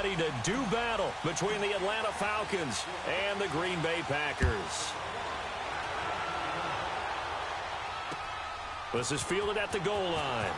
ready to do battle between the Atlanta Falcons and the Green Bay Packers. This is fielded at the goal line.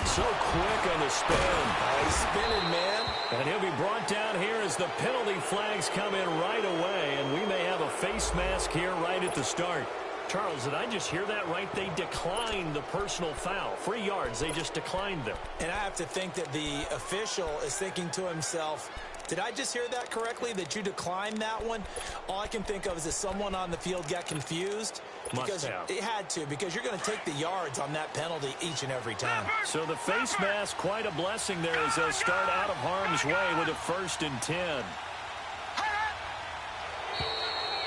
So quick on the spin. Oh, he's spinning, man. And he'll be brought down here as the penalty flags come in right away, and we may have a face mask here right at the start. Charles, did I just hear that right? They declined the personal foul. 3 yards, they just declined them. And I have to think that the official is thinking to himself, did I just hear that correctly, that you declined that one? All I can think of is that someone on the field got confused. Must have. It had to, because you're going to take the yards on that penalty each and every time. So the face mask, quite a blessing there as they'll start out of harm's way with a 1st and 10.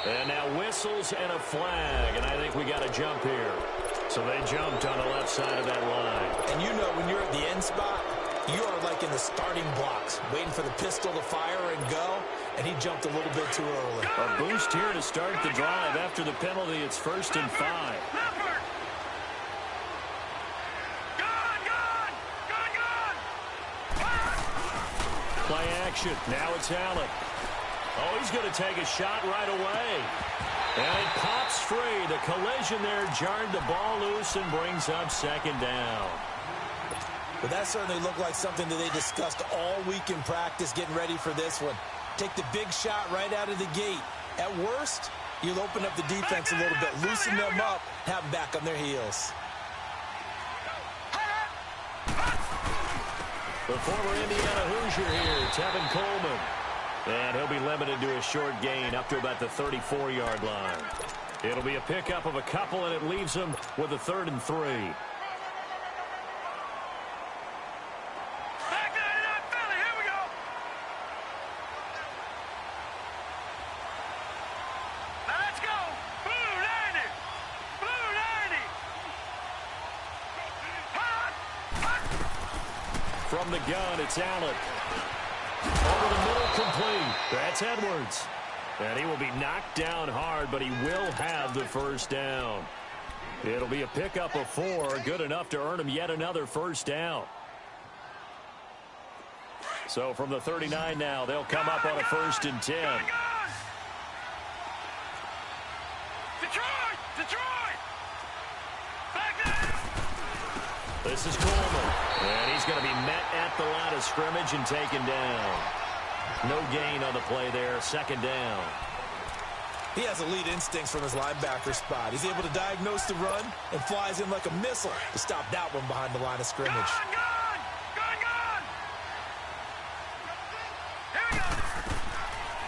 And now whistles and a flag, and I think we got a jump here. So they jumped on the left side of that line. And you know when you're at the end spot, you are like in the starting blocks, waiting for the pistol to fire and go, and he jumped a little bit too early. A boost here to start the drive. After the penalty, it's 1st and 5. Play action. Now it's Allen. Oh, he's going to take a shot right away. And it pops free. The collision there jarred the ball loose and brings up 2nd down. But that certainly looked like something that they discussed all week in practice, getting ready for this one. Take the big shot right out of the gate. At worst, you'll open up the defense a little bit, loosen them up, have them back on their heels. The former Indiana Hoosier here, Tevin Coleman. And he'll be limited to a short gain up to about the 34-yard line. It'll be a pickup of a couple, and it leaves them with a 3rd and 3. From the gun, it's Allen. Over the middle, complete. That's Edwards. And he will be knocked down hard, but he will have the 1st down. It'll be a pickup of 4, good enough to earn him yet another 1st down. So from the 39 now, they'll come up on a 1st and 10. This is Coleman, and he's going to be met at the line of scrimmage and taken down. No gain on the play there, 2nd down. He has elite instincts from his linebacker spot. He's able to diagnose the run and flies in like a missile to stop that one behind the line of scrimmage.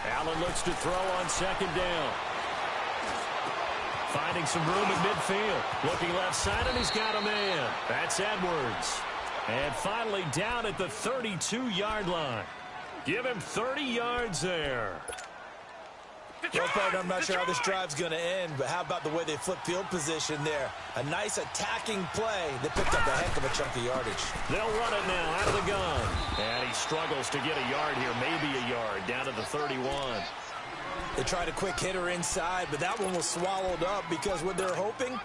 Allen looks to throw on 2nd down. Finding some room at midfield. Looking left side, and he's got a man. That's Edwards. And finally down at the 32-yard line. Give him 30 yards there. Well, partner, I'm not sure how this drive's going to end, but how about the way they flip field position there? A nice attacking play that picked up a heck of a chunk of yardage. They'll run it now out of the gun. And he struggles to get a yard here, maybe a yard, down to the 31. They tried a quick hitter inside, but that one was swallowed up because what they're hoping,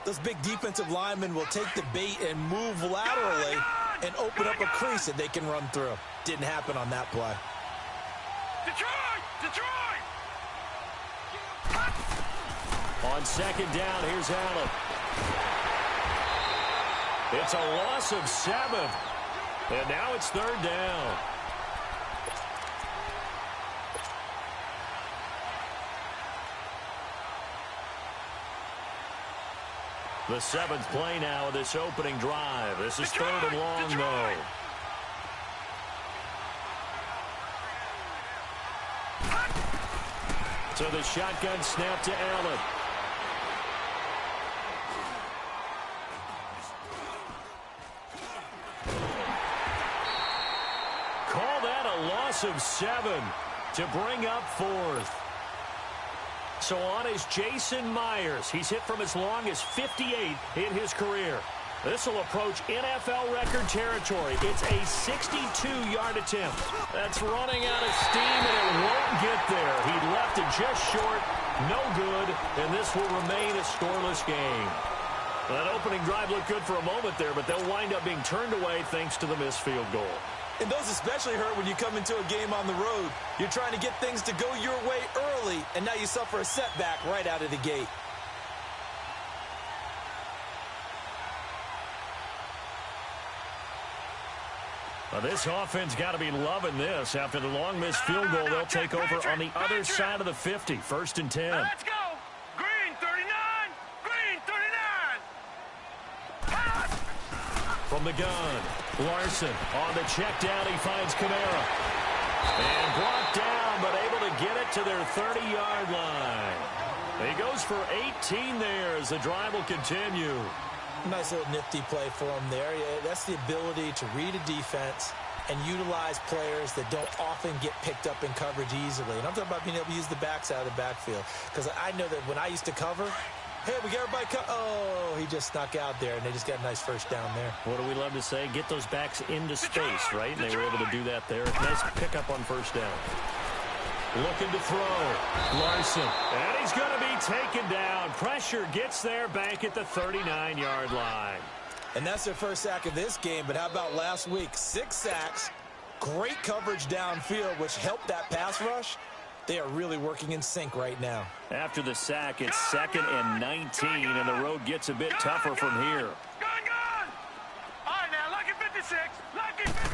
those big defensive linemen will take the bait and move laterally and open up a crease that they can run through. Didn't happen on that play. Detroit! On 2nd down, here's Allen. It's a loss of 7. And now it's 3rd down. The 7th play now of this opening drive. This is 3rd and long, though. So the shotgun snap to Allen. Call that a loss of 7 to bring up 4th. So on is Jason Myers. He's hit from as long as 58 in his career. This will approach NFL record territory. It's a 62-yard attempt. That's running out of steam, and it won't get there. He left it just short, no good, and this will remain a scoreless game. That opening drive looked good for a moment there, but they'll wind up being turned away thanks to the missed field goal. And those especially hurt when you come into a game on the road. You're trying to get things to go your way early, and now you suffer a setback right out of the gate. Well, this offense got to be loving this. After the long missed field goal, they'll take over on the other side of the 50. 1st and 10. Let's go. Green 39. Green 39. From the gun, Larson on the check down. He finds Kamara. And brought down, but able to get it to their 30-yard line. He goes for 18 there as the drive will continue. Nice little nifty play for him there. Yeah, that's the ability to read a defense and utilize players that don't often get picked up in coverage easily. And I'm talking about being able to use the backs out of the backfield. Because I know that when I used to cover, hey, we got everybody oh, he just snuck out there, and they just got a nice first down there. What do we love to say? Get those backs into space, right? And they were able to do that there. Nice pickup on first down. Looking to throw. Larson. And he's going to be taken down. Pressure gets there back at the 39-yard line. And that's their first sack of this game. But how about last week? 6 sacks. Great coverage downfield, which helped that pass rush. They are really working in sync right now. After the sack, it's 2nd and 19, and the road gets a bit tougher from here. Gun! All right, now, lucky 56. Lucky 56.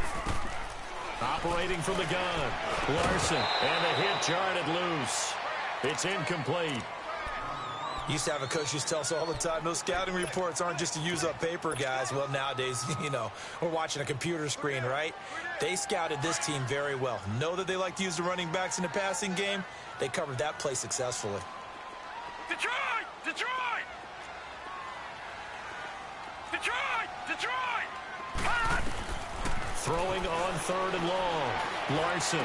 Operating from the gun. Larson, and the hit jarred it loose. It's incomplete. Used to have a coach used to tell us all the time, those scouting reports aren't just to use up paper, guys. Well, nowadays, we're watching a computer screen, right? They scouted this team very well. Know that they like to use the running backs in the passing game. They covered that play successfully. Detroit! Detroit! Detroit! Detroit! Hot! Throwing on 3rd and long. Larson.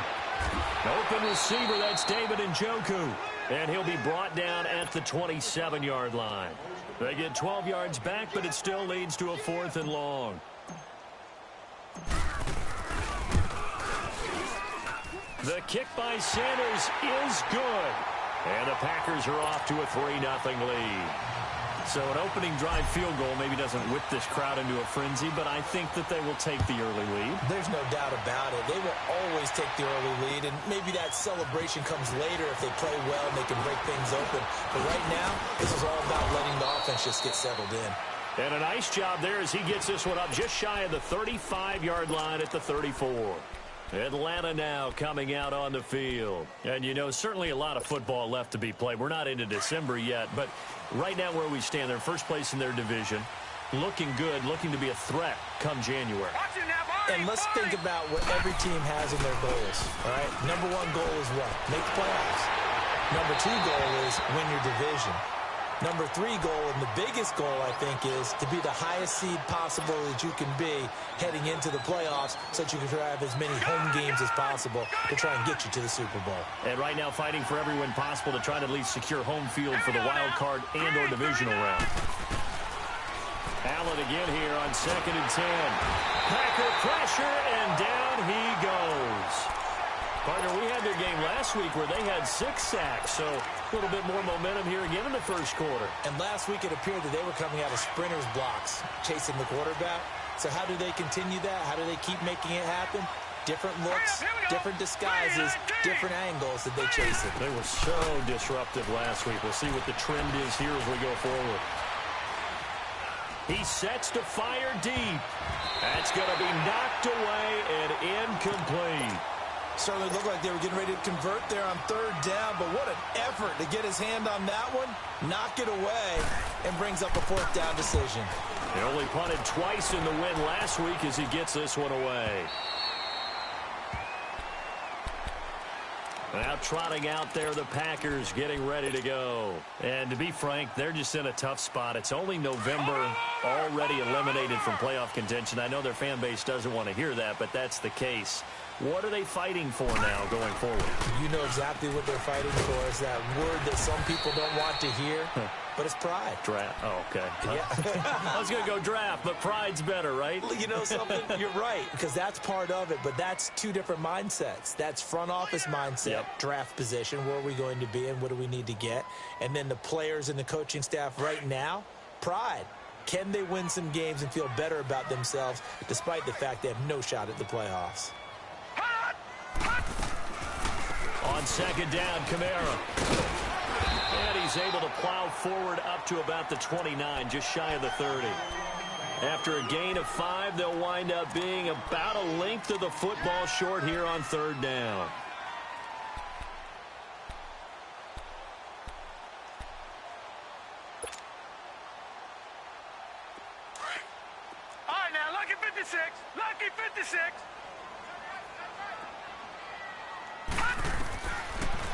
Open receiver, that's David Njoku. And he'll be brought down at the 27-yard line. They get 12 yards back, but it still leads to a 4th and long. The kick by Sanders is good. And the Packers are off to a 3-0 lead. So an opening drive field goal maybe doesn't whip this crowd into a frenzy, but I think that they will take the early lead. There's no doubt about it. They will always take the early lead, and maybe that celebration comes later if they play well and they can break things open. But right now, this is all about letting the offense just get settled in. And a nice job there as he gets this one up just shy of the 35-yard line at the 34. Atlanta now coming out on the field. And, certainly a lot of football left to be played. We're not into December yet, but right now where we stand, they're in first place in their division. Looking good, looking to be a threat come January. And let's think about what every team has in their goals, all right? Number 1 goal is what? Make the playoffs. Number 2 goal is win your division. Number 3 goal, and the biggest goal, I think, is to be the highest seed possible that you can be heading into the playoffs so that you can have as many home games as possible to try and get you to the Super Bowl. And right now fighting for every win possible to try to at least secure home field for the wild card and or divisional round. Allen again here on 2nd and 10. Packer pressure, and down he goes. Partner, we had their game last week where they had 6 sacks, so a little bit more momentum here again in the first quarter. And last week it appeared that they were coming out of sprinters blocks, chasing the quarterback. So how do they continue that? How do they keep making it happen? Different looks, different disguises, different angles that they chase it. They were so disruptive last week. We'll see what the trend is here as we go forward. He sets to fire deep. That's going to be knocked away and incomplete. Certainly looked like they were getting ready to convert there on 3rd down, but what an effort to get his hand on that one, knock it away, and brings up a 4th down decision. He only punted twice in the win last week as he gets this one away. Now trotting out there, the Packers getting ready to go. And to be frank, they're just in a tough spot. It's only November, already eliminated from playoff contention. I know their fan base doesn't want to hear that, but that's the case. What are they fighting for now going forward? You know exactly what they're fighting for. Is that word that some people don't want to hear, but it's pride. Draft. Oh, okay. Yeah. I was going to go draft, but pride's better, right? You know something? You're right, because that's part of it, but that's 2 different mindsets. That's front office mindset, draft position, where are we going to be and what do we need to get? And then the players and the coaching staff right now, pride. Can they win some games and feel better about themselves despite the fact they have no shot at the playoffs? On second down, Kamara. And he's able to plow forward up to about the 29, just shy of the 30. After a gain of 5, they'll wind up being about a length of the football short here on third down. All right, now, lucky 56. Lucky 56.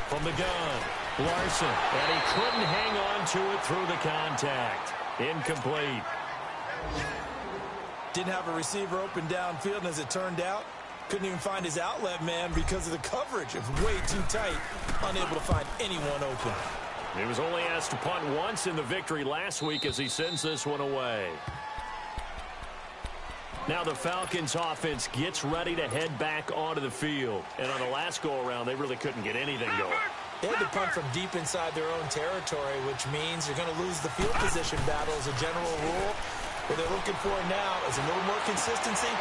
From the gun, Larson. And he couldn't hang on to it through the contact. Incomplete. Didn't have a receiver open downfield, and as it turned out, couldn't even find his outlet man because of the coverage. It was way too tight, unable to find anyone open. He was only asked to punt once in the victory last week as he sends this one away. Now the Falcons offense gets ready to head back onto the field. And on the last go-around, they really couldn't get anything going. They had to punt from deep inside their own territory, which means you're going to lose the field position battle as a general rule. What they're looking for now is a little more consistency.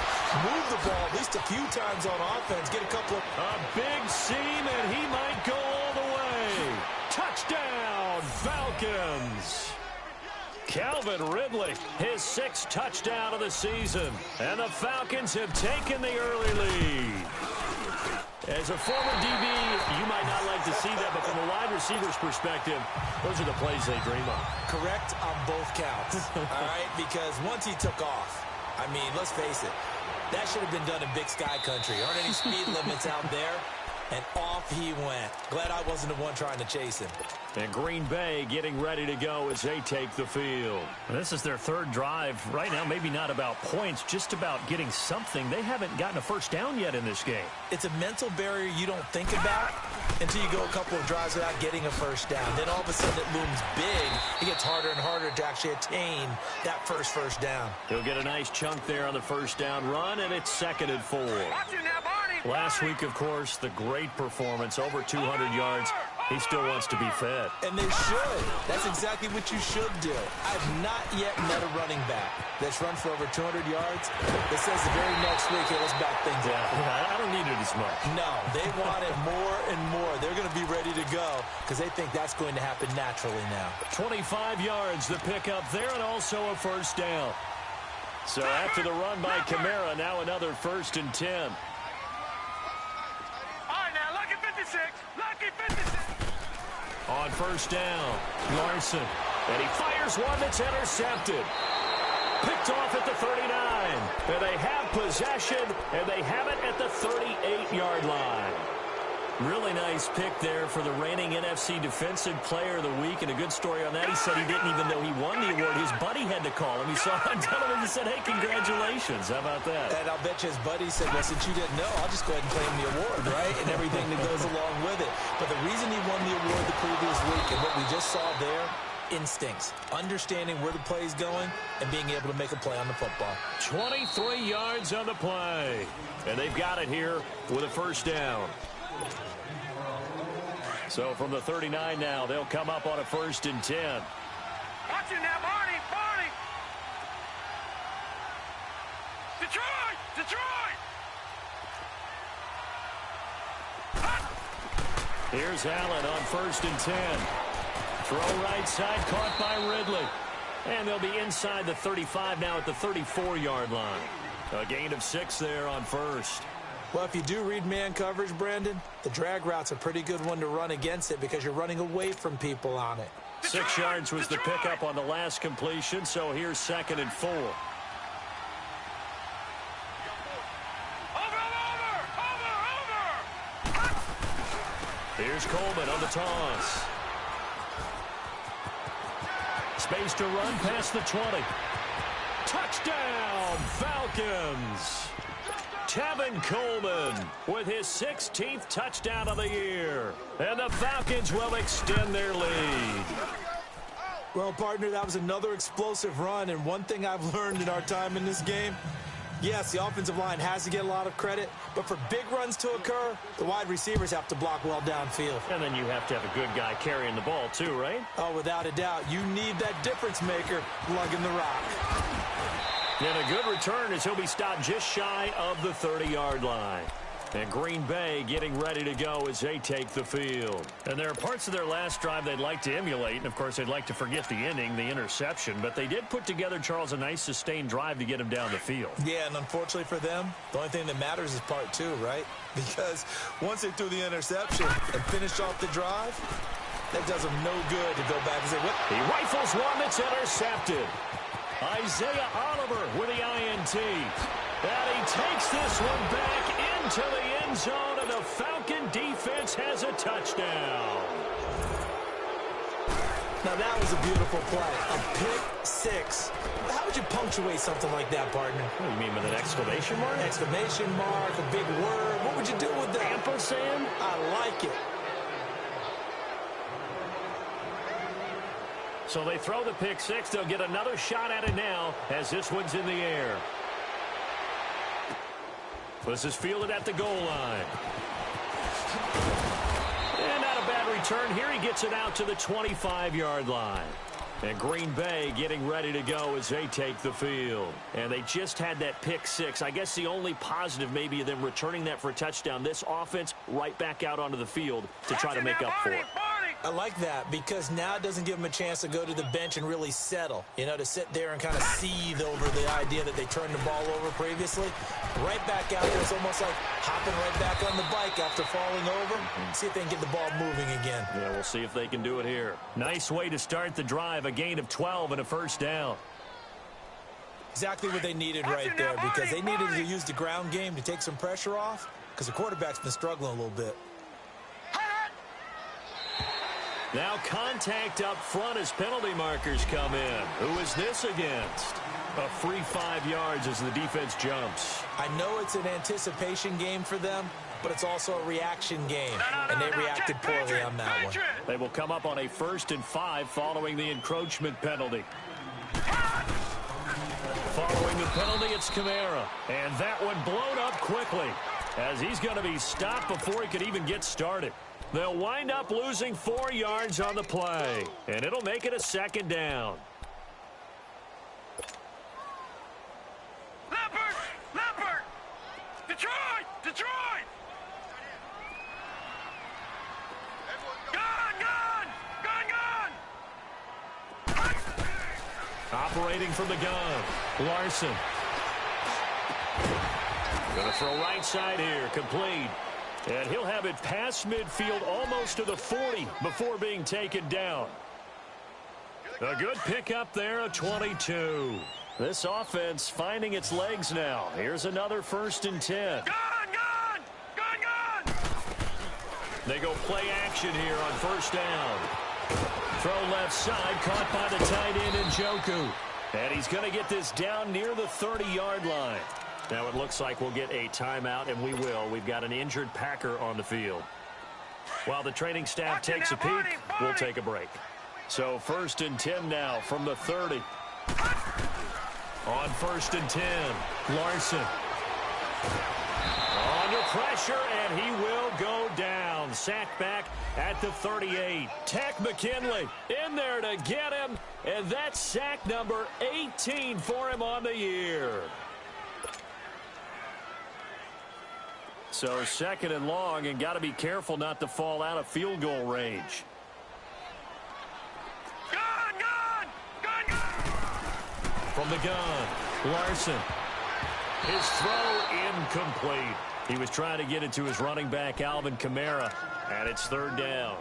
Move the ball at least a few times on offense. Get a couple of... A big seam, and he might go all the way. Touchdown, Falcons. Calvin Ridley, his 6th touchdown of the season. And the Falcons have taken the early lead. As a former DB, you might not like to see that, but from a wide receiver's perspective, those are the plays they dream of. Correct on both counts, all right? Because once he took off, I mean, let's face it, that should have been done in Big Sky Country. Aren't any speed limits out there? And off he went. Glad I wasn't the one trying to chase him. And Green Bay getting ready to go as they take the field. This is their 3rd drive. Right now, maybe not about points, just about getting something. They haven't gotten a first down yet in this game. It's a mental barrier you don't think about until you go a couple of drives without getting a first down. Then all of a sudden it looms big. It gets harder and harder to actually attain that first down. He'll get a nice chunk there on the first down run, and it's 2nd and 4. Watch it now, Barney. Last week, of course, the great performance, over 200 yards. He still wants to be fed. And they should. That's exactly what you should do. I've not yet met a running back that's run for over 200 yards that says the very next week, hey, let's back things up. I don't need it as much. No, they want it more and more. They're going to be ready to go because they think that's going to happen naturally now. 25 yards the pickup there, and also a first down. So after the run by Kamara, now another 1st and 10. All right, now, lucky 56. Lucky 56. On first down, Larson. And he fires one that's intercepted. Picked off at the 39. And they have possession, and they have it at the 38-yard line. Really nice pick there for the reigning NFC Defensive Player of the Week. And a good story on that. He said he didn't even know he won the award. His buddy had to call him. He saw him tell him and he said, hey, congratulations. How about that? And I'll bet you his buddy said, well, since you didn't know, I'll just go ahead and claim the award, right? And everything that goes along with it. But the reason he won the award the previous week and what we just saw there, instincts, understanding where the play is going and being able to make a play on the football. 23 yards on the play. And they've got it here with a first down. So from the 39 now, they'll come up on a 1st and 10. Watch it now, Barney. Barney. Detroit. Detroit. Here's Allen on 1st and 10. Throw right side, caught by Ridley. And they'll be inside the 35 now at the 34-yard line. A gain of 6 there on 1st. Well, if you do read man coverage, Brandon, the drag route's a pretty good one to run against it because you're running away from people on it. 6 yards was the pickup on the last completion, so here's 2nd and 4. Over. Here's Coleman on the toss. Space to run past the 20. Touchdown, Falcons! Tevin Coleman with his 16th touchdown of the year. And the Falcons will extend their lead. Well, partner, that was another explosive run. And one thing I've learned in our time in this game, Yes, the offensive line has to get a lot of credit, but for big runs to occur, the wide receivers have to block well downfield. And then you have to have a good guy carrying the ball too, right? Oh, without a doubt. You need that difference maker lugging the rock. And a good return as he'll be stopped just shy of the 30-yard line. And Green Bay getting ready to go as they take the field. And there are parts of their last drive they'd like to emulate, and of course they'd like to forget the inning, the interception, but they did put together, Charles, a nice sustained drive to get him down the field. Yeah, and unfortunately for them, the only thing that matters is part two, right? Because once they threw the interception and finished off the drive, that does them no good to go back and say, what? He rifles one that's intercepted. Isaiah Oliver with the INT. And he takes this one back into the end zone, and the Falcon defense has a touchdown. Now, that was a beautiful play. A pick six. How would you punctuate something like that, partner? What do you mean, with an exclamation mark? Exclamation mark, a big word. What would you do with that? Ampersand? I like it. So they throw the pick six. They'll get another shot at it now as this one's in the air. This is fielded at the goal line. And not a bad return here. He gets it out to the 25-yard line. And Green Bay getting ready to go as they take the field. And they just had that pick six. I guess the only positive maybe of them returning that for a touchdown. This offense right back out onto the field to try to make up for it. I like that because now it doesn't give them a chance to go to the bench and really settle, you know, to sit there and kind of seethe over the idea that they turned the ball over previously. Right back out there, it's almost like hopping right back on the bike after falling over. See if they can get the ball moving again. Yeah, we'll see if they can do it here. Nice way to start the drive, a gain of 12 and a first down. Exactly what they needed right there because they needed to use the ground game to take some pressure off because the quarterback's been struggling a little bit. Now contact up front as penalty markers come in. Who is this against? A free 5 yards as the defense jumps. I know it's an anticipation game for them, but it's also a reaction game, and they reacted poorly on that one. They will come up on a 1st and 5 following the encroachment penalty. Following the penalty, it's Kamara. And that one blown up quickly as he's going to be stopped before he could even get started. They'll wind up losing 4 yards on the play, and it'll make it a 2nd down. Leopard! Detroit! Gun! Operating from the gun, Larson. Going to throw right side here, complete. And he'll have it past midfield almost to the 40 before being taken down. A good pickup there, a 22. This offense finding its legs now. Here's another 1st and 10. Gun! They go play action here on 1st down. Throw left side, caught by the tight end Njoku. And he's going to get this down near the 30-yard line. Now it looks like we'll get a timeout, and we will. We've got an injured Packer on the field. While the training staff takes a peek, we'll take a break. So 1st and 10 now from the 30. On 1st and 10, Larson. Under pressure, and he will go down. Sacked back at the 38. Tech McKinley in there to get him, and that's sack number 18 for him on the year. So 2nd and long, and got to be careful not to fall out of field goal range. Gun! From the gun, Larson. His throw incomplete. He was trying to get it to his running back, Alvin Kamara, and it's 3rd down.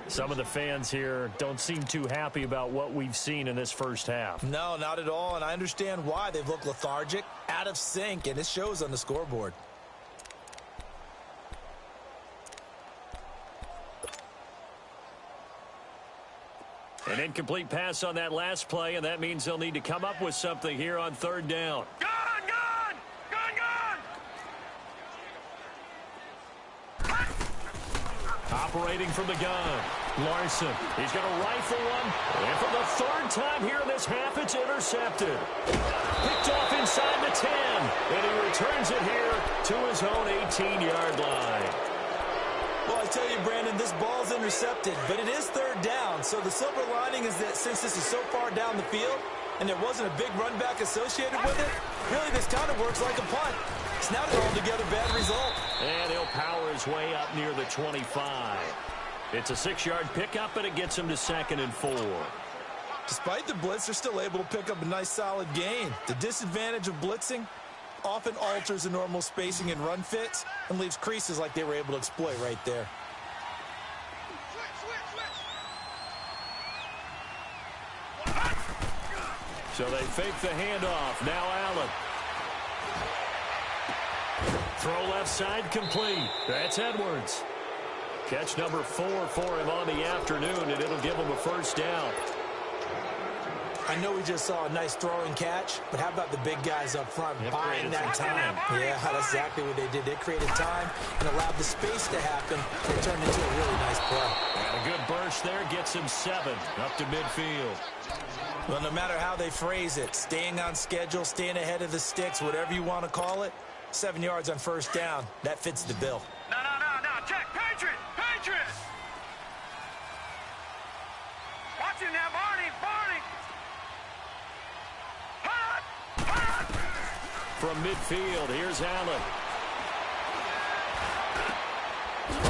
Some of the fans here don't seem too happy about what we've seen in this first half. No, not at all, and I understand why. They've looked lethargic, out of sync, and it shows on the scoreboard. An incomplete pass on that last play, and that means they'll need to come up with something here on 3rd down. Gun! Operating from the gun, Larson, he's going to rifle one. And for the third time here in this half, it's intercepted. Picked off inside the 10. And he returns it here to his own 18-yard line. Well, I tell you, Brandon, this ball's intercepted, but it is third down. So the silver lining is that since this is so far down the field and there wasn't a big run back associated with it, really this kind of works like a punt. It's not an altogether bad result. And he'll power his way up near the 25. It's a 6-yard pickup, and it gets him to 2nd and 4. Despite the blitz, they're still able to pick up a nice solid gain. The disadvantage of blitzing often alters the normal spacing and run fits and leaves creases like they were able to exploit right there. So they fake the handoff. Now Allen. Throw left side complete. That's Edwards. Catch number 4 for him on the afternoon, and it'll give him a first down. I know we just saw a nice throwing catch, but how about the big guys up front buying that time? Yeah, that's exactly what they did. They created time and allowed the space to happen. It turned into a really nice play. And a good burst there gets him 7 up to midfield. Well, no matter how they phrase it, staying on schedule, staying ahead of the sticks, whatever you want to call it, 7 yards on first down, that fits the bill. No. Check. Patriot. Watch him now, Barney. From midfield, here's Allen.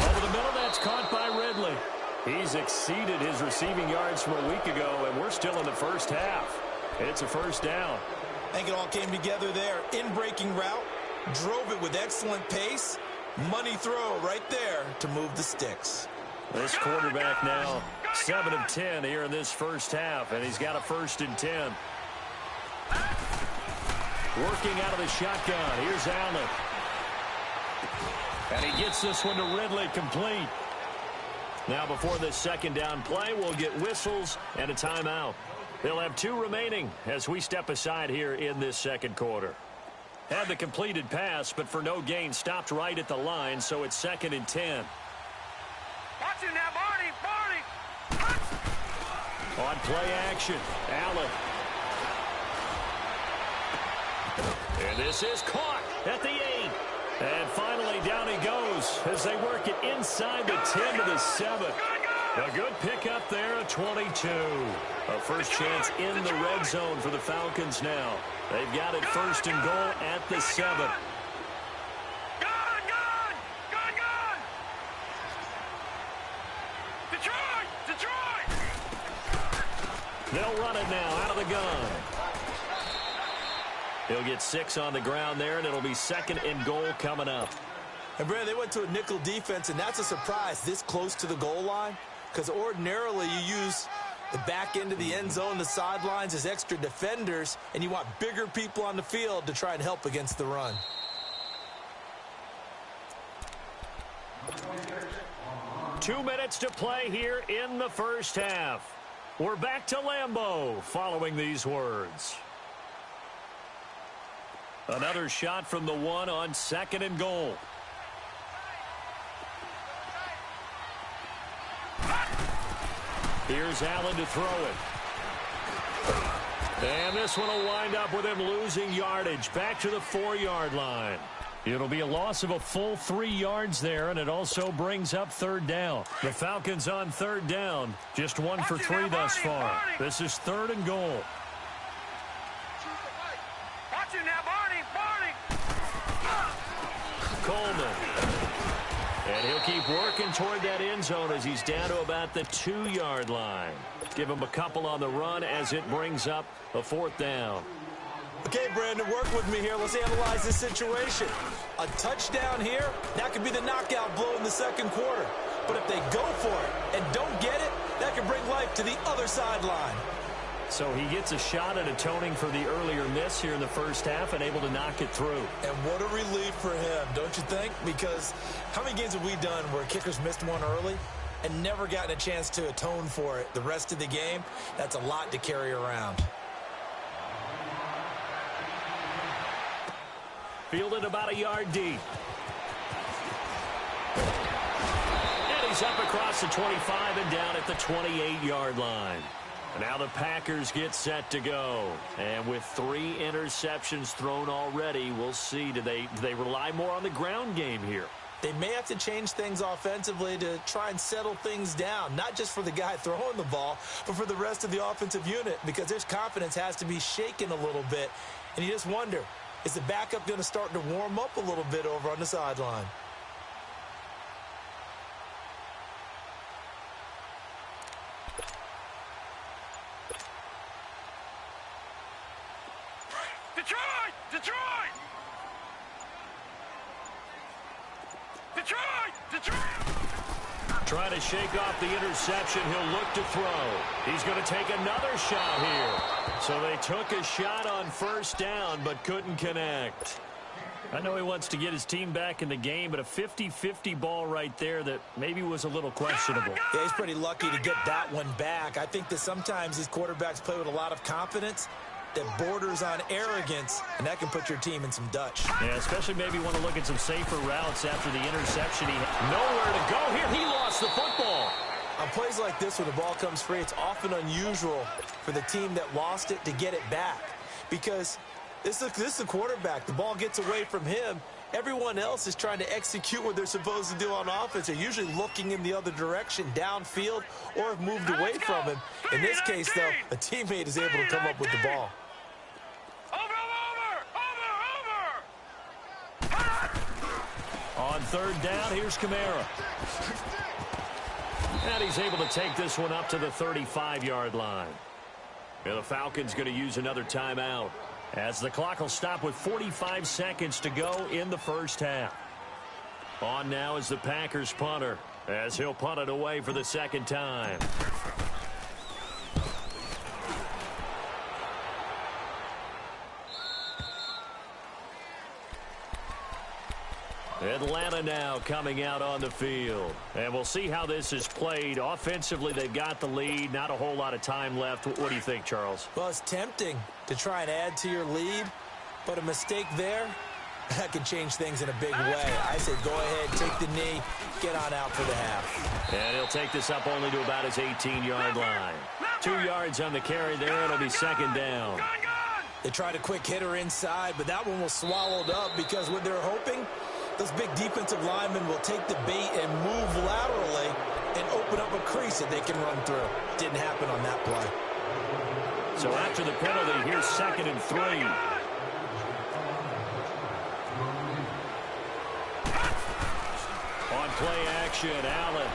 Over the middle, that's caught by Ridley. He's exceeded his receiving yards from a week ago, and we're still in the first half. It's a first down. I think it all came together there. In-breaking route, drove it with excellent pace. Money throw right there to move the sticks. This quarterback now 7 of 10 here in this first half, and he's got a 1st and 10. Working out of the shotgun. Here's Allen. And he gets this one to Ridley complete. Now before this 2nd down play, we'll get whistles and a timeout. They'll have 2 remaining as we step aside here in this 2nd quarter. Had the completed pass, but for no gain, stopped right at the line, so it's 2nd and 10. Watch him now, Barney. On play action, Allen. And this is caught at the 8. And finally down he goes as they work it inside the 10 to the 7. A good pickup there, a 22. A first chance in the red zone for the Falcons now. They've got it 1st and goal at the 7. Gone! Detroit! They'll run it now out of the gun. He'll get 6 on the ground there, and it'll be 2nd and goal coming up. And, Brad, they went to a nickel defense, and that's a surprise this close to the goal line, because ordinarily you use the back end of the end zone, the sidelines as extra defenders, and you want bigger people on the field to try and help against the run. Two minutes to play here in the first half. We're back to Lambeau following these words. Another shot from the 1 on 2nd and goal. Here's Allen to throw it. And this one will wind up with him losing yardage back to the 4-yard line. It'll be a loss of a full 3 yards there, and it also brings up 3rd down. The Falcons on 3rd down, just 1 for 3 thus far. This is 3rd and goal. Watch him now, Barney. Coleman. And he'll keep working toward that end zone as he's down to about the 2-yard line. Give him a couple on the run as it brings up a 4th down. Okay, Brandon, work with me here. Let's analyze this situation. A touchdown here, that could be the knockout blow in the 2nd quarter. But if they go for it and don't get it, that could bring life to the other sideline. So he gets a shot at atoning for the earlier miss here in the first half and able to knock it through. And what a relief for him, don't you think? Because how many games have we done where kickers missed one early and never gotten a chance to atone for it the rest of the game? That's a lot to carry around. Fielded about a yard deep. And he He's up across the 25 and down at the 28-yard line. Now the Packers get set to go. And with 3 interceptions thrown already, we'll see. Do they rely more on the ground game here? They may have to change things offensively to try and settle things down, not just for the guy throwing the ball, but for the rest of the offensive unit, because their confidence has to be shaken a little bit. And you just wonder, is the backup going to start to warm up a little bit over on the sideline? Detroit! Detroit! Detroit! Detroit! Trying to shake off the interception. He'll look to throw. He's going to take another shot here. So they took a shot on first down, but couldn't connect. I know he wants to get his team back in the game, but a 50-50 ball right there that maybe was a little questionable. Yeah, he's pretty lucky to get that one back. I think that sometimes these quarterbacks play with a lot of confidence that borders on arrogance, and that can put your team in some Dutch. Yeah, especially maybe want to look at some safer routes after the interception. He had nowhere to go here. He lost the football. On plays like this where the ball comes free, it's often unusual for the team that lost it to get it back, because this is a quarterback. The ball gets away from him. Everyone else is trying to execute what they're supposed to do on offense. They're usually looking in the other direction, downfield, or have moved away from him. In this case, though, a teammate is able to come up with the ball. On third down, here's Kamara. And he's able to take this one up to the 35-yard line. And the Falcons going to use another timeout, as the clock will stop with 45 seconds to go in the first half. On now is the Packers punter, as he'll punt it away for the second time. Atlanta now coming out on the field. And we'll see how this is played. Offensively, they've got the lead. Not a whole lot of time left. What do you think, Charles? Well, it's tempting to try and add to your lead, but a mistake there, that can change things in a big way. I say go ahead, take the knee, get on out for the half. And he'll take this up only to about his 18-yard line. 2 yards on the carry there. It'll be second down. They tried a quick hitter inside, but that one was swallowed up because what they're hoping, those big defensive linemen will take the bait and move laterally and open up a crease that they can run through. Didn't happen on that play. So after the penalty, here's 2nd and 3. On play action, Allen.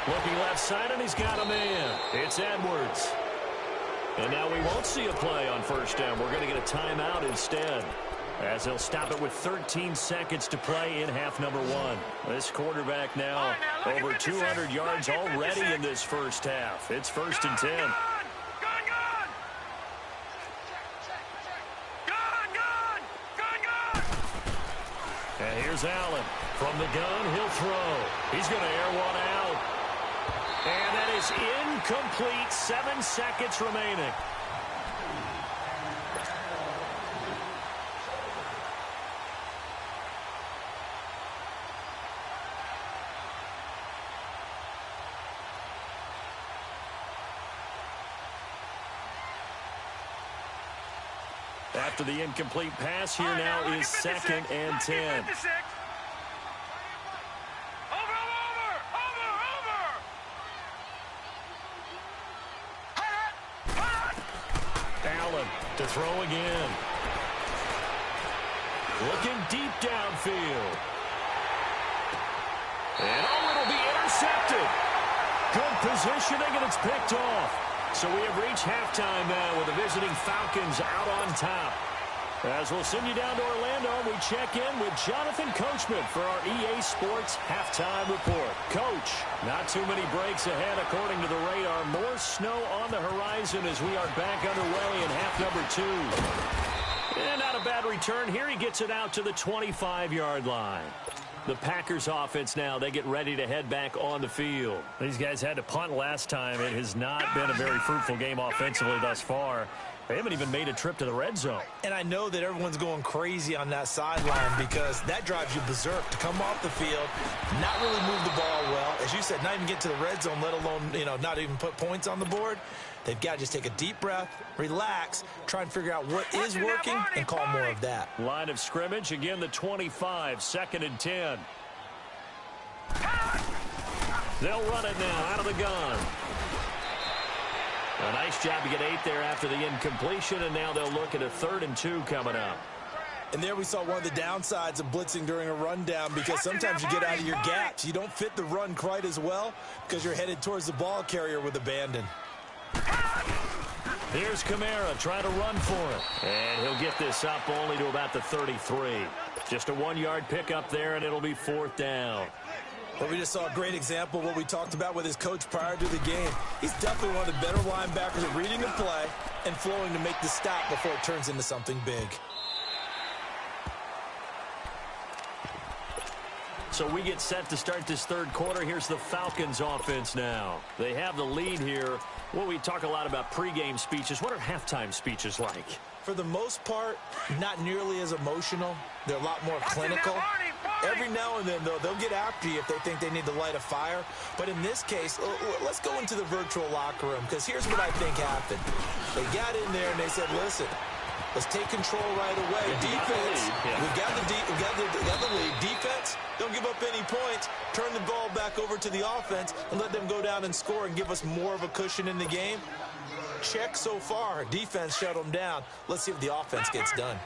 Looking left side, and he's got a man. It's Edwards. And now we won't see a play on first down. We're going to get a timeout instead, as they'll stop it with 13 seconds to play in half number 1. This quarterback now over 200 yards already in this first half. It's 1st and 10. And here's Allen. From the gun, he'll throw. He's going to air one out. And that is incomplete. 7 seconds remaining. After the incomplete pass, here now is 2nd and 10. Allen to throw again. Looking deep downfield. And it'll be intercepted. Good positioning, and it's picked off. So we have reached halftime now with the visiting Falcons out on top. As we'll send you down to Orlando, we check in with Jonathan Coachman for our EA Sports Halftime Report. Coach, not too many breaks ahead according to the radar. More snow on the horizon as we are back underway in half number 2. And not a bad return here. He gets it out to the 25-yard line. The Packers offense now, they get ready to head back on the field. These guys had to punt last time. It has not been a very fruitful game offensively thus far, They haven't even made a trip to the red zone. And I know that everyone's going crazy on that sideline because that drives you berserk to come off the field, not really move the ball well. As you said, not even get to the red zone, let alone, not even put points on the board. They've got to just take a deep breath, relax, try and figure out what is working, and call more of that. Line of scrimmage, again, the 25, 2nd and 10. They'll run it now out of the gun. A nice job to get 8 there after the incompletion, and now they'll look at a 3rd and 2 coming up. And there we saw one of the downsides of blitzing during a rundown because sometimes you get out of your gaps. You don't fit the run quite as well because you're headed towards the ball carrier with abandon. Here's Kamara trying to run for it. And he'll get this up only to about the 33. Just a 1-yard pickup there, and it'll be 4th down. But we just saw a great example of what we talked about with his coach prior to the game. He's definitely one of the better linebackers at reading a play and flowing to make the stop before it turns into something big. So we get set to start this 3rd quarter. Here's the Falcons offense now. They have the lead here. Well, we talk a lot about pregame speeches. What are halftime speeches like? For the most part, not nearly as emotional. They're a lot more clinical. Every now and then, though, they'll get after you if they think they need to light a fire. But in this case, let's go into the virtual locker room because here's what I think happened. They got in there and they said, listen, let's take control right away. Defense, we've got the lead. Defense, don't give up any points. Turn the ball back over to the offense and let them go down and score and give us more of a cushion in the game. Check so far. Defense shut them down. Let's see if the offense gets done.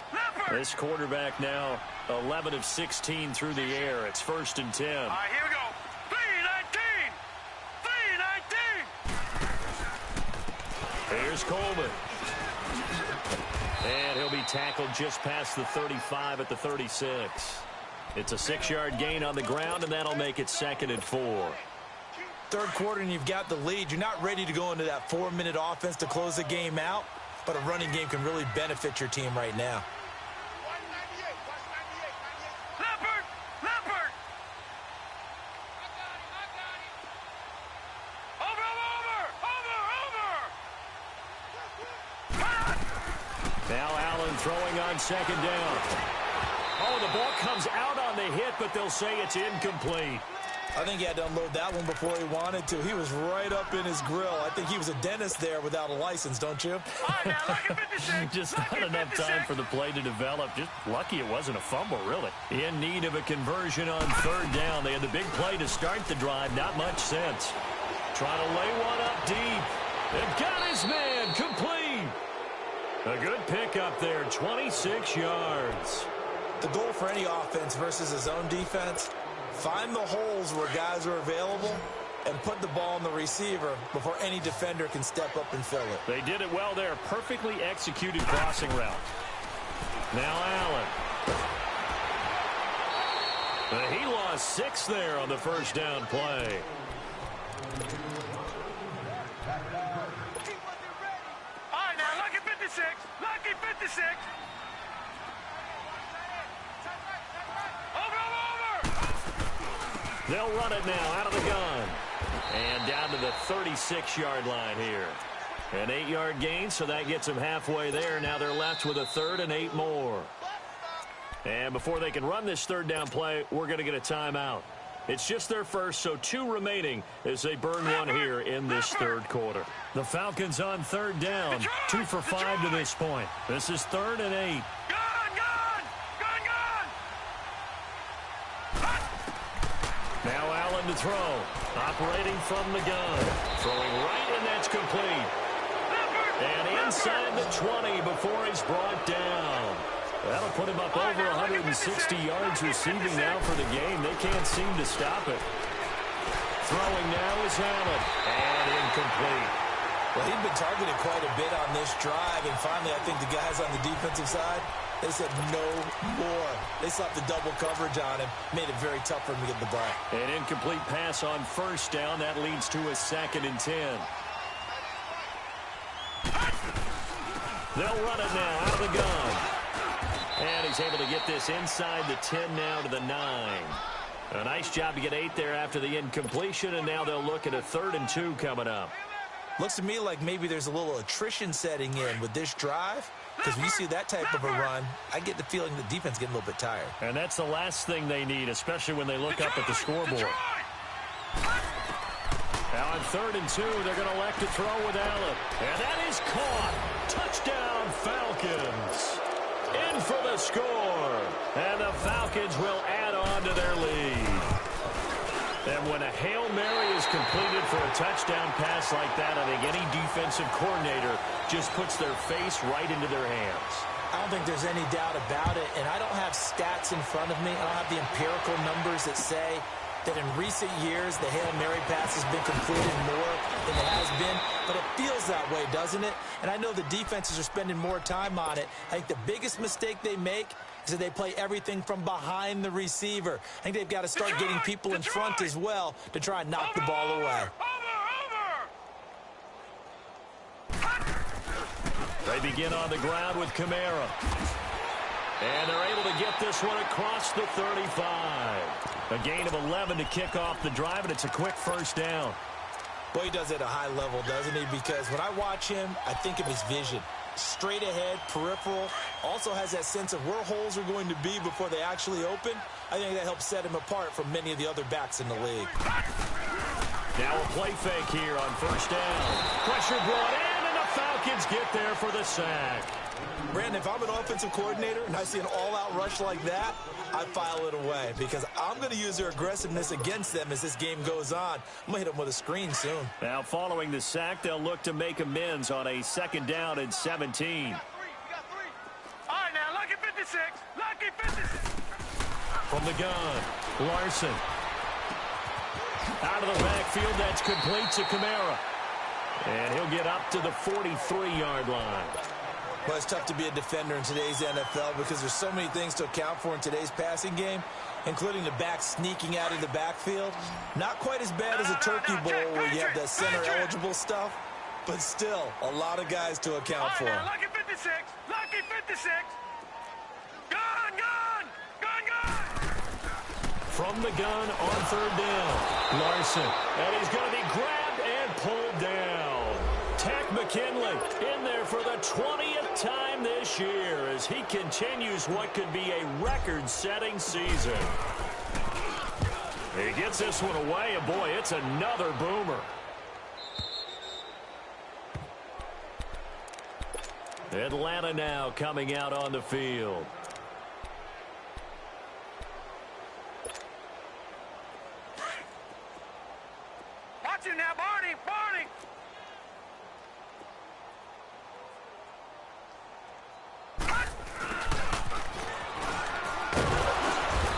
This quarterback now 11 of 16 through the air. It's 1st and 10. All right, here we go. 3-19. 3-19. Here's Coleman. And he'll be tackled just past the 35 at the 36. It's a 6-yard gain on the ground, and that'll make it 2nd and 4. 3rd quarter and you've got the lead. You're not ready to go into that 4-minute offense to close the game out, but a running game can really benefit your team right now. Leopard! Over! Now Allen throwing on 2nd down. Oh, the ball comes out on the hit, but they'll say it's incomplete. I think he had to unload that one before he wanted to. He was right up in his grill. I think he was a dentist there without a license, don't you? All right, now, lucky 56. Just not enough time for the play to develop. Just lucky it wasn't a fumble, really. In need of a conversion on 3rd down. They had the big play to start the drive. Not much sense. Trying to lay one up deep. They've got his man complete. A good pickup there, 26 yards. The goal for any offense versus his own defense, find the holes where guys are available and put the ball on the receiver before any defender can step up and fill it. They did it well there. Perfectly executed crossing route. Now Allen. He lost 6 there on the 1st down play. All right, now, lucky 56. Lucky 56. They'll run it now out of the gun. And down to the 36-yard line here. An 8-yard gain, so that gets them halfway there. Now they're left with a 3rd and 8 more. And before they can run this 3rd down play, we're going to get a timeout. It's just their first, so 2 remaining as they burn one here in this 3rd quarter. The Falcons on 3rd down, 2 for 5 to this point. This is 3rd and 8. Now Allen to throw. Operating from the gun. Throwing right, and that's complete. And inside the 20 before he's brought down. That'll put him up over 160 yards receiving now for the game. They can't seem to stop it. Throwing now is Allen. And incomplete. Well, he'd been targeted quite a bit on this drive, and finally I think the guys on the defensive side, they said no more. They slapped the double coverage on him, made it very tough for him to get the ball. An incomplete pass on 1st down. That leads to a 2nd and 10. They'll run it now out of the gun. And he's able to get this inside the 10 now to the 9. A nice job to get 8 there after the incompletion, and now they'll look at a 3rd and 2 coming up. Looks to me like maybe there's a little attrition setting in with this drive, because when you see that type of a run, I get the feeling the defense getting a little bit tired. And that's the last thing they need, especially when they look up at the scoreboard. Now on 3rd and 2, they're going to elect to throw with Allen. And that is caught. Touchdown, Falcons. In for the score. And the Falcons will add on to their lead. And when a Hail Mary is completed for a touchdown pass like that, I think any defensive coordinator just puts their face right into their hands. I don't think there's any doubt about it, and I don't have stats in front of me. I don't have the empirical numbers that say that in recent years the Hail Mary pass has been completed more than it has been, but it feels that way, doesn't it? And I know the defenses are spending more time on it. I think the biggest mistake they make is that they play everything from behind the receiver. I think they've got to start getting people in front as well to try and knock the ball away. They begin on the ground with Kamara. And they're able to get this one across the 35. A gain of 11 to kick off the drive, and it's a quick first down. Well, he does it at a high level, doesn't he? Because when I watch him, I think of his vision. Straight ahead, peripheral, also has that sense of where holes are going to be before they actually open. I think that helps set him apart from many of the other backs in the league. Now a play fake here on first down. Pressure brought in, and the Falcons get there for the sack. Brandon, if I'm an offensive coordinator and I see an all-out rush like that, I file it away because I'm going to use their aggressiveness against them as this game goes on. I'm going to hit them with a screen soon. Now, following the sack, they'll look to make amends on a 2nd down and 17. All right, now, lucky 56. Lucky 56. From the gun, Larson. Out of the backfield, that's complete to Kamara. And he'll get up to the 43-yard line. Well, it's tough to be a defender in today's NFL because there's so many things to account for in today's passing game, including the back sneaking out of the backfield. Not quite as bad as a turkey bowl where you have that center-eligible stuff, but still a lot of guys to account for. Now, lucky 56. Lucky 56. Gun, gun. Gun, gun. From the gun on 3rd down, Larson. And he's going to be grabbed and pulled down. Tech McKinley in there for the 20th time this year as he continues what could be a record-setting season. He gets this one away, and boy, it's another boomer. Atlanta now coming out on the field. Watch him now, Barney. Barney.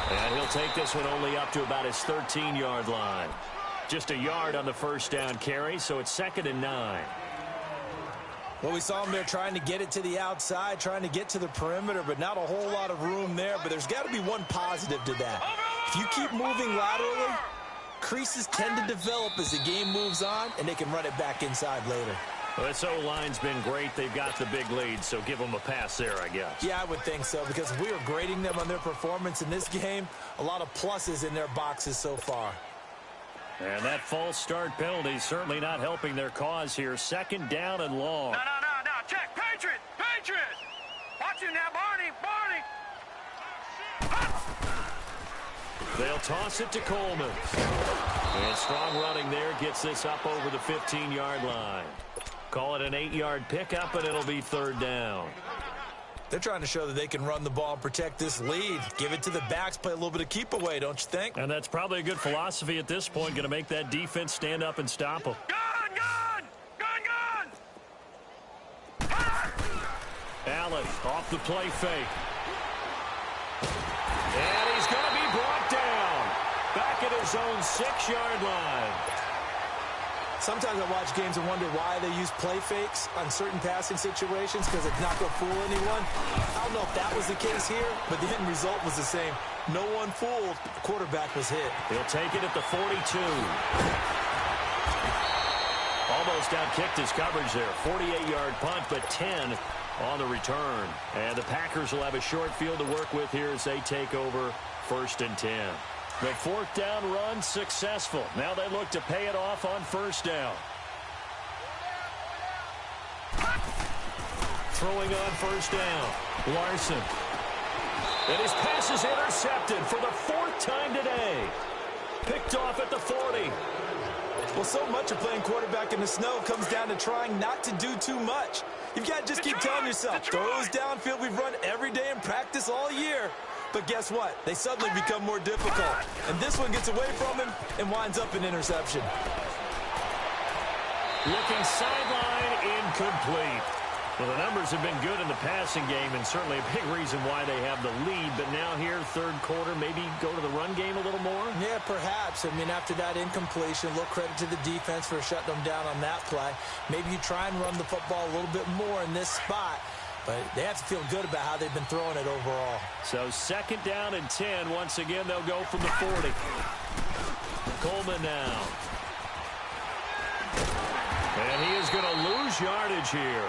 And he'll take this one only up to about his 13-yard line. Just a yard on the first down carry, so it's 2nd and 9. Well, we saw him there trying to get it to the outside, trying to get to the perimeter, but not a whole lot of room there. But there's got to be one positive to that. If you keep moving laterally, creases tend to develop as the game moves on, and they can run it back inside later. Well, this O-line's been great. They've got the big lead, so give them a pass there, I guess. Yeah, I would think so, because if we were grading them on their performance in this game, a lot of pluses in their boxes so far. And that false start penalty certainly not helping their cause here. 2nd down and long. No. Check. Patriot. Patriot. Watch him now, Barney. Barney. They'll toss it to Coleman. And strong running there gets this up over the 15-yard line. Call it an 8-yard pickup, and it'll be 3rd down. They're trying to show that they can run the ball and protect this lead. Give it to the backs, play a little bit of keep away, don't you think? And that's probably a good philosophy at this point, going to make that defense stand up and stop them. Gun. Allen off the play fake. And he's going to be brought down. Back at his own 6-yard line. Sometimes I watch games and wonder why they use play fakes on certain passing situations because it's not going to fool anyone. I don't know if that was the case here, but the end result was the same. No one fooled. The quarterback was hit. He'll take it at the 42. Almost outkicked his coverage there. 48-yard punt, but 10 on the return. And the Packers will have a short field to work with here as they take over 1st and 10. The 4th down run successful. Now they look to pay it off on 1st down. throwing on first down. Larson. And his pass is intercepted for the 4th time today. Picked off at the 40. Well, so much of playing quarterback in the snow comes down to trying not to do too much. You've got to just keep telling yourself, throws downfield we've run every day in practice all year. But guess what? They suddenly become more difficult. And this one gets away from him and winds up an interception. Looking sideline, incomplete. Well, the numbers have been good in the passing game, and certainly a big reason why they have the lead. But now here, third quarter, maybe go to the run game a little more? Yeah, perhaps. I mean, after that incompletion, a little credit to the defense for shutting them down on that play. Maybe you try and run the football a little bit more in this spot. But they have to feel good about how they've been throwing it overall. So 2nd down and 10. Once again, they'll go from the 40. Coleman now. And he is going to lose yardage here.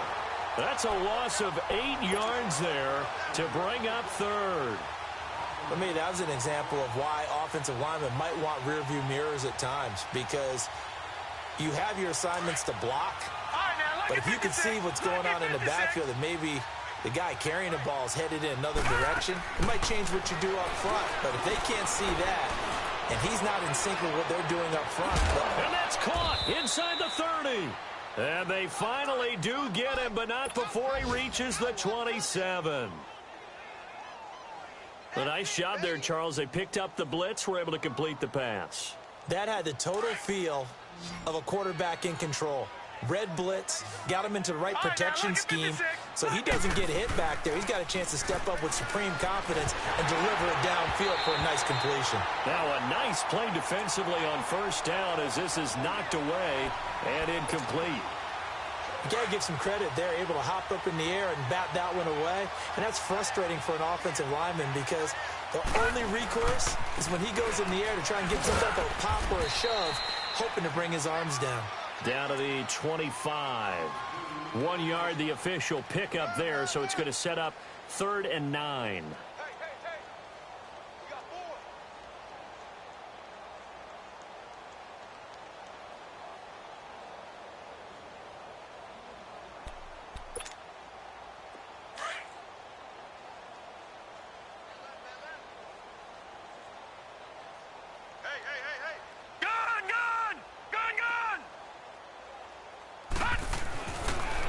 That's a loss of 8 yards there to bring up 3rd. For me, that was an example of why offensive linemen might want rearview mirrors at times, because you have your assignments to block, but if you can see what's going on in the backfield and maybe the guy carrying the ball is headed in another direction, it might change what you do up front. But if they can't see that, and he's not in sync with what they're doing up front. And that's caught inside the 30. And they finally do get him, but not before he reaches the 27. A nice job there, Charles. They picked up the blitz, were able to complete the pass. That had the total feel of a quarterback in control. Red blitz, got him into the right protection scheme, so he doesn't get hit back there. He's got a chance to step up with supreme confidence and deliver it downfield for a nice completion. Now a nice play defensively on first down as this is knocked away and incomplete. You got to give some credit. They're able to hop up in the air and bat that one away, and that's frustrating for an offensive lineman because the only recourse is when he goes in the air to try and get some type of pop or a shove, hoping to bring his arms down. Down to the 25. 1 yard, the official pickup there, so it's going to set up 3rd and 9.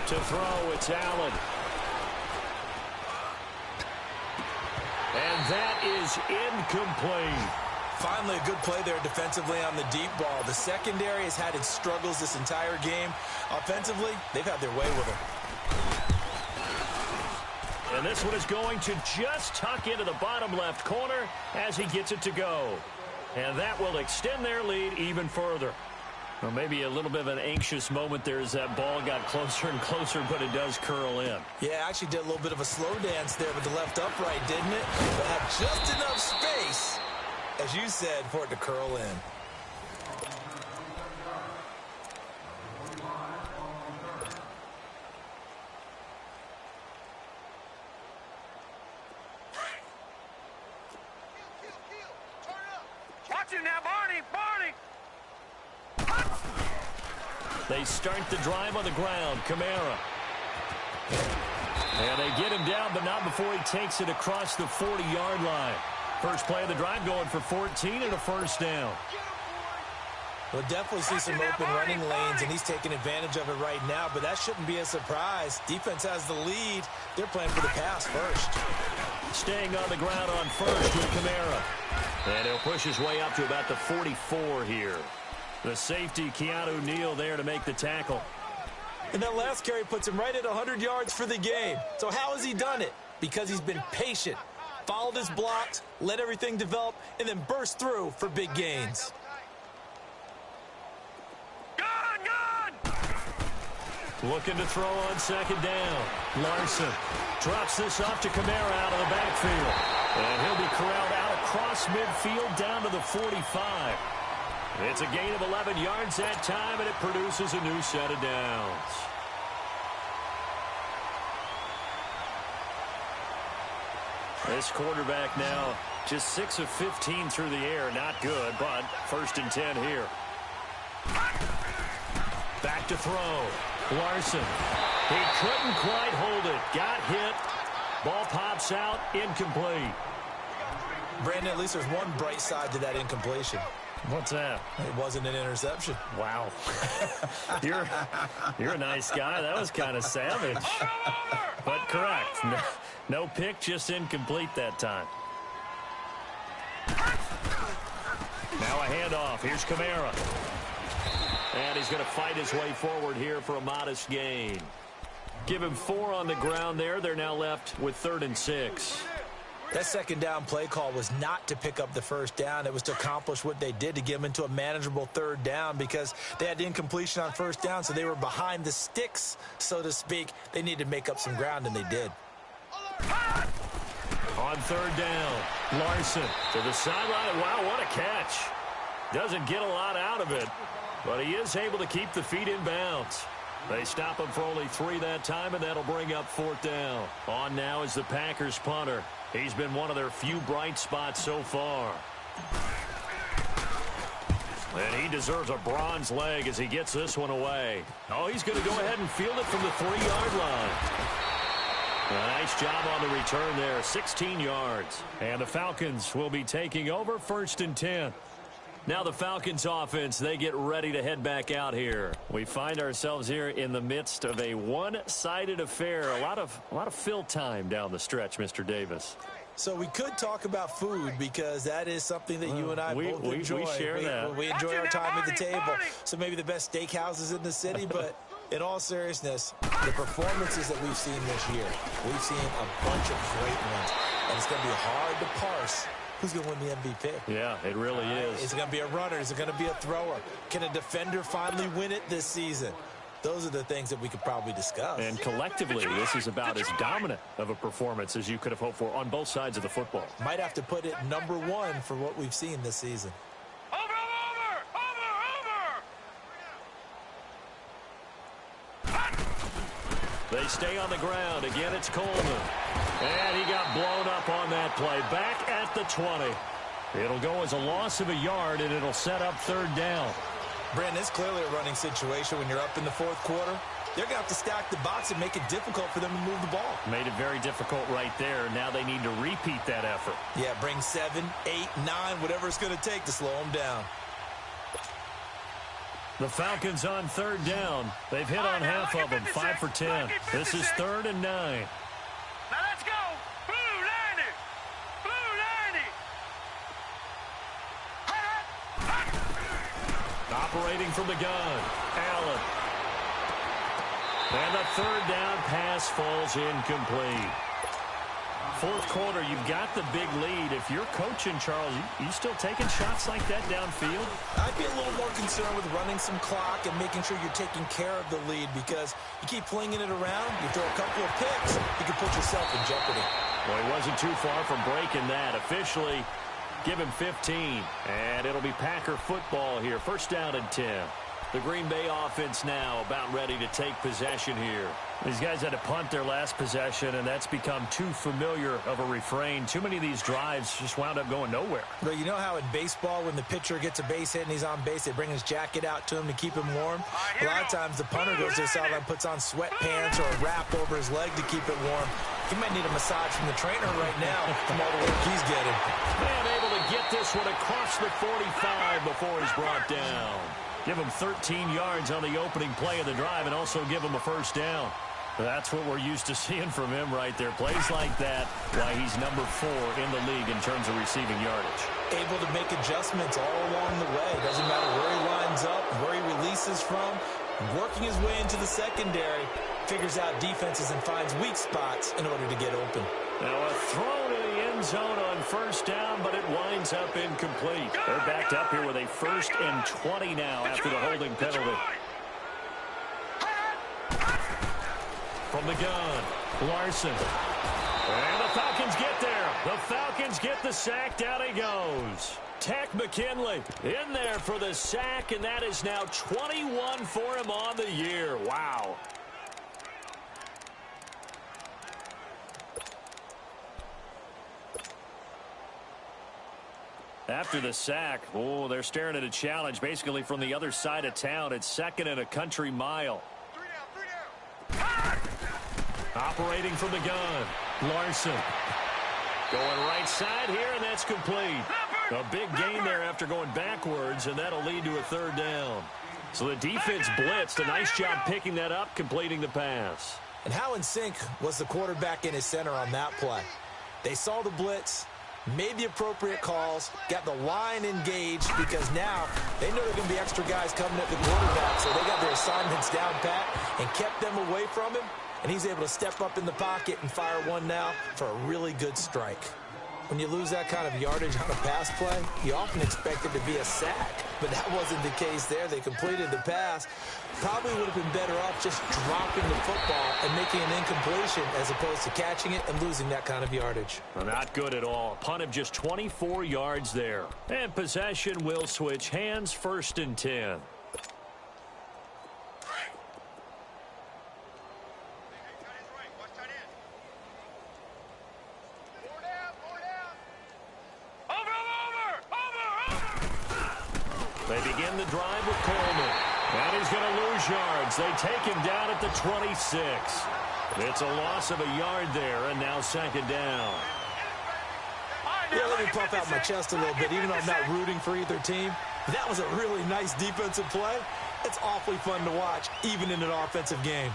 To throw, it's Allen. And that is incomplete. Finally, a good play there defensively on the deep ball. The secondary has had its struggles this entire game. Offensively, they've had their way with it. And this one is going to just tuck into the bottom left corner as he gets it to go. And that will extend their lead even further. Well, maybe a little bit of an anxious moment there as that ball got closer and closer, but it does curl in. Yeah, actually did a little bit of a slow dance there with the left upright, didn't it? But had just enough space, as you said, for it to curl in. Watch him now, Barney! Barney! They start the drive on the ground. Kamara. And they get him down, but not before he takes it across the 40-yard line. First play of the drive going for 14 and a first down. We'll definitely see some open running lanes, and he's taking advantage of it right now, but that shouldn't be a surprise. Defense has the lead. They're playing for the pass first. Staying on the ground on first with Kamara. And he'll push his way up to about the 44 here. The safety, Keanu Neal, there to make the tackle. And that last carry puts him right at 100 yards for the game. So how has he done it? Because he's been patient, followed his blocks, let everything develop, and then burst through for big gains. Looking to throw on second down. Larson drops this off to Kamara out of the backfield. And he'll be corralled out across midfield down to the 45. It's a gain of 11 yards that time, and it produces a new set of downs. This quarterback now just 6 of 15 through the air. Not good, but 1st and 10 here. Back to throw. Larson. He couldn't quite hold it. Got hit. Ball pops out. Incomplete. Brandon, at least there's one bright side to that incompletion. What's that? It wasn't an interception. Wow. You're a nice guy. That was kind of savage. But correct. No pick, just incomplete that time. Now a handoff. Here's Kamara. And he's going to fight his way forward here for a modest gain. Give him 4 on the ground there. They're now left with 3rd and 6. That second down play call was not to pick up the first down. It was to accomplish what they did, to get them into a manageable 3rd down, because they had incompletion on first down, so they were behind the sticks, so to speak. They needed to make up some ground, and they did. On 3rd down, Larson to the sideline. Wow, what a catch. Doesn't get a lot out of it, but he is able to keep the feet in bounds. They stop him for only 3 that time, and that'll bring up 4th down. On now is the Packers punter. He's been one of their few bright spots so far. And he deserves a bronze leg as he gets this one away. Oh, he's going to go ahead and field it from the 3-yard line. Nice job on the return there, 16 yards. And the Falcons will be taking over 1st and 10. Now the Falcons offense, they get ready to head back out here. We find ourselves here in the midst of a one-sided affair. A lot of fill time down the stretch, Mr. Davis. So we could talk about food, because that is something that you and I both enjoy. We share that. We enjoy our time at the table. So maybe the best steakhouses in the city, but in all seriousness, the performances that we've seen this year, we've seen a bunch of great ones. And it's going to be hard to parse who's going to win the MVP. Yeah, it really is. Is it going to be a runner? Is it going to be a thrower? Can a defender finally win it this season? Those are the things that we could probably discuss. And collectively, this is about as dominant of a performance as you could have hoped for on both sides of the football. Might have to put it number 1 for what we've seen this season. They stay on the ground. Again, it's Coleman. And he got blown up on that play. Back at the 20. It'll go as a loss of a yard, and it'll set up 3rd down. Brandon, it's clearly a running situation when you're up in the 4th quarter. They're going to have to stack the box and make it difficult for them to move the ball. Made it very difficult right there. Now they need to repeat that effort. Yeah, bring 7, 8, 9, whatever it's going to take to slow them down. The Falcons on 3rd down. They've hit on half of them, 5 for 10. This is 3rd and 9. Now let's go. Blue 90. Blue 90. Operating from the gun, Allen. And the 3rd down pass falls incomplete. 4th quarter, you've got the big lead. If you're coaching, Charles, you still taking shots like that downfield? I'd be a little more concerned with running some clock and making sure you're taking care of the lead, because you keep flinging it around, you throw a couple of picks, you can put yourself in jeopardy. Well, he wasn't too far from breaking that. Officially, give him 15, and it'll be Packer football here. 1st down and 10. The Green Bay offense now about ready to take possession here. These guys had to punt their last possession, and that's become too familiar of a refrain. Too many of these drives just wound up going nowhere. But you know how in baseball, when the pitcher gets a base hit and he's on base, they bring his jacket out to him to keep him warm? A lot of times the punter goes to the sideline, puts on sweatpants or a wrap over his leg to keep it warm. He might need a massage from the trainer right now from all the work he's getting. And able to get this one across the 45 before he's brought down. Give him 13 yards on the opening play of the drive and also give him a 1st down. That's what we're used to seeing from him right there. Plays like that, why he's number 4 in the league in terms of receiving yardage. Able to make adjustments all along the way. Doesn't matter where he lines up, where he releases from. Working his way into the secondary, figures out defenses and finds weak spots in order to get open. Now a throw to the end zone on 1st down, but it winds up incomplete. They're backed up here with a 1st and 20 now after the holding penalty. From the gun, Larson. And the Falcons get there. The Falcons get the sack. Down he goes. Tech McKinley in there for the sack, and that is now 21 for him on the year. Wow. After the sack, oh, they're staring at a challenge basically from the other side of town. It's 2nd and a country mile. 3 down. Operating from the gun, Larson. Going right side here, and that's complete. A big gain there after going backwards, and that'll lead to a third down. So the defense blitzed. A nice job picking that up, completing the pass. And how in sync was the quarterback and his center on that play? They saw the blitz, made the appropriate calls, got the line engaged, because now they know there are going to be extra guys coming at the quarterback, so they got their assignments down pat and kept them away from him, and he's able to step up in the pocket and fire one now for a really good strike. When you lose that kind of yardage on a pass play, you often expect it to be a sack, but that wasn't the case there. They completed the pass. Probably would have been better off just dropping the football and making an incompletion as opposed to catching it and losing that kind of yardage. Well, not good at all. Punt of just 24 yards there. And possession will switch hands, 1st and 10. They begin the drive with Coleman. And he's going to lose yards. They take him down at the 26. It's a loss of a yard there, and now 2nd down. Yeah, let me puff out my chest a little bit, even though I'm not rooting for either team. That was a really nice defensive play. It's awfully fun to watch, even in an offensive game.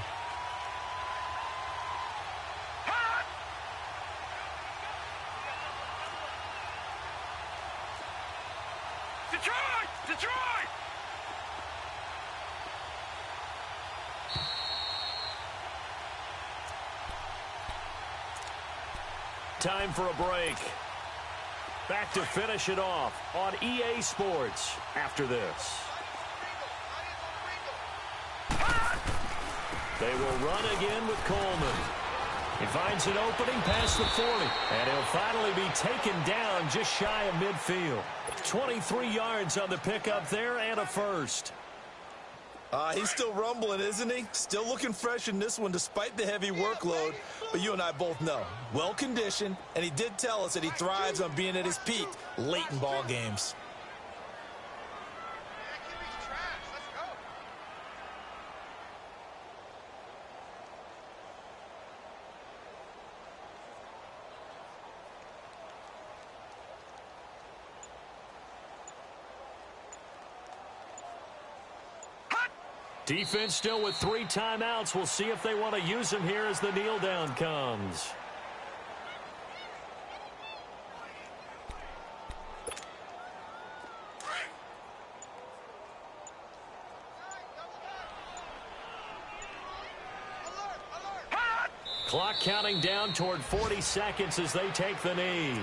Detroit! Time for a break. Back to finish it off on EA Sports after this. They will run again with Coleman. He finds an opening past the 40, and he'll finally be taken down just shy of midfield. 23 yards on the pickup there and a first. He's still rumbling, isn't he? Still looking fresh in this one despite the heavy workload. But you and I both know, well-conditioned, and he did tell us that he thrives on being at his peak late in ball games. Defense still with 3 timeouts. We'll see if they want to use them here as the kneel down comes. Clock counting down toward 40 seconds as they take the knee.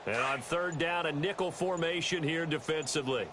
And on 3rd down, a nickel formation here defensively.